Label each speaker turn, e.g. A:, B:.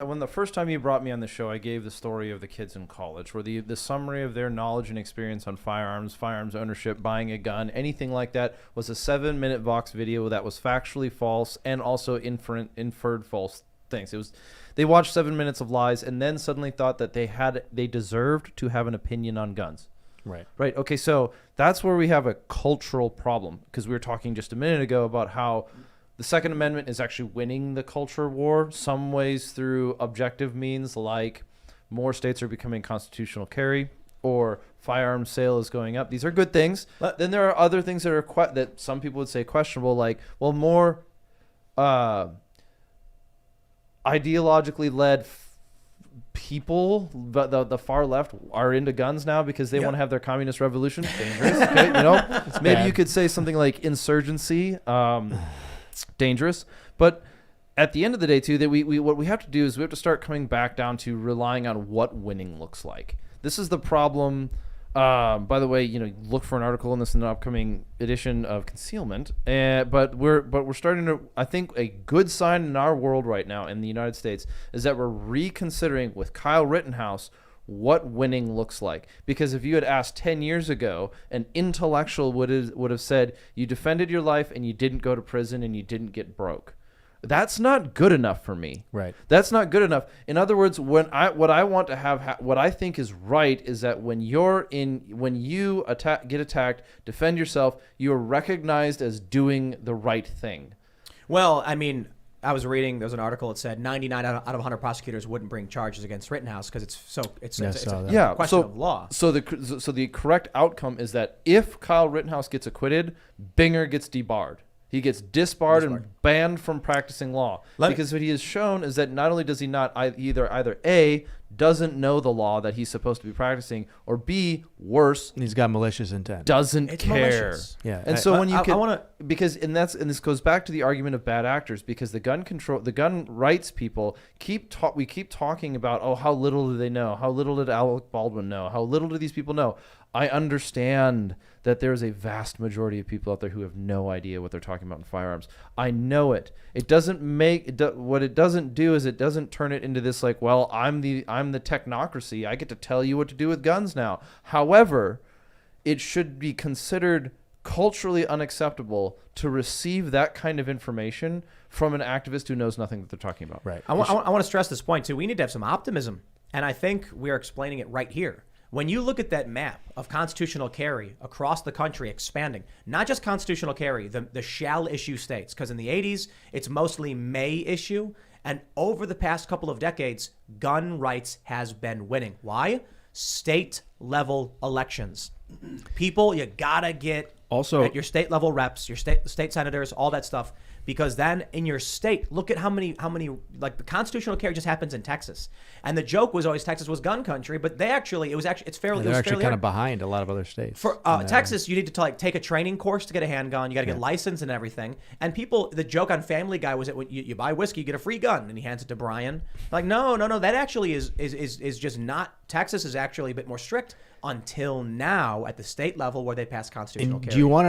A: when the first time you brought me on the show, I gave the story of the kids in college, where the summary of their knowledge and experience on firearms ownership, buying a gun, anything like that, was a 7-minute Vox video that was factually false and also inferred false things. They watched 7 minutes of lies and then suddenly thought that they deserved to have an opinion on guns. Right. Okay. So that's where we have a cultural problem, because we were talking just a minute ago about how the Second Amendment is actually winning the culture war, some ways through objective means like more states are becoming constitutional carry or firearm sale is going up. These are good things. But then there are other things that are that some people would say questionable, like, well, more ideologically led people, but the far left are into guns now because they want to have their communist revolution. Dangerous. Okay, maybe
B: bad.
A: you could say something like insurgency. Dangerous. But at the end of the day, too, that we what we have to do is we have to start coming back down to relying on what winning looks like. This is the problem. By the way, look for an article on this in the upcoming edition of Concealment. But we're starting to. I think a good sign in our world right now in the United States is that we're reconsidering with Kyle Rittenhouse what winning looks like. Because if you had asked 10 years ago, an intellectual would have said you defended your life and you didn't go to prison and you didn't get broke. That's not good enough for me.
B: Right.
A: That's not good enough. In other words, what I think is right is that when you get attacked, defend yourself, you are recognized as doing the right thing.
C: Well, I mean, I was reading, there was an article that said 99 out of 100 prosecutors wouldn't bring charges against Rittenhouse because it's a question of law.
A: So the correct outcome is that if Kyle Rittenhouse gets acquitted, Binger gets debarred. He gets disbarred and banned from practicing law. Because what he has shown is that not only does he not either A, doesn't know the law that he's supposed to be practicing, or B, worse,
B: He's got malicious intent.
A: doesn't
C: It's
A: care.
C: malicious.
B: Yeah.
A: And so when you
C: I wanna-
A: and this goes back to the argument of bad actors, because the gun rights people we keep talking about, oh, how little do they know? How little did Alec Baldwin know? How little do these people know? I understand that there is a vast majority of people out there who have no idea what they're talking about in firearms. I know it. What it doesn't do is it doesn't turn it into this like, well, I'm the technocracy. I get to tell you what to do with guns now. However, it should be considered culturally unacceptable to receive that kind of information from an activist who knows nothing that they're talking about.
B: Right.
C: I want to stress this point, too. We need to have some optimism. And I think we're explaining it right here. When you look at that map of constitutional carry across the country expanding, not just constitutional carry, the shall issue states, because in the 80s, it's mostly may issue. And over the past couple of decades, gun rights has been winning. Why? State level elections. People, you gotta get
B: Also
C: at your state level reps, your state senators, all that stuff. Because then in your state, look at how many like the constitutional carry just happens in Texas. And the joke was always Texas was gun country, but it's fairly.
B: They're
C: it was
B: actually
C: fairly
B: kind of behind a lot of other states.
C: For Texas, you need to take a training course to get a handgun. You got to get licensed and everything. And the joke on Family Guy was that when you buy whiskey, you get a free gun, and he hands it to Brian. Like, no, that actually is just not. Texas is actually a bit more strict until now at the state level where they pass constitutional carry.
B: Do you want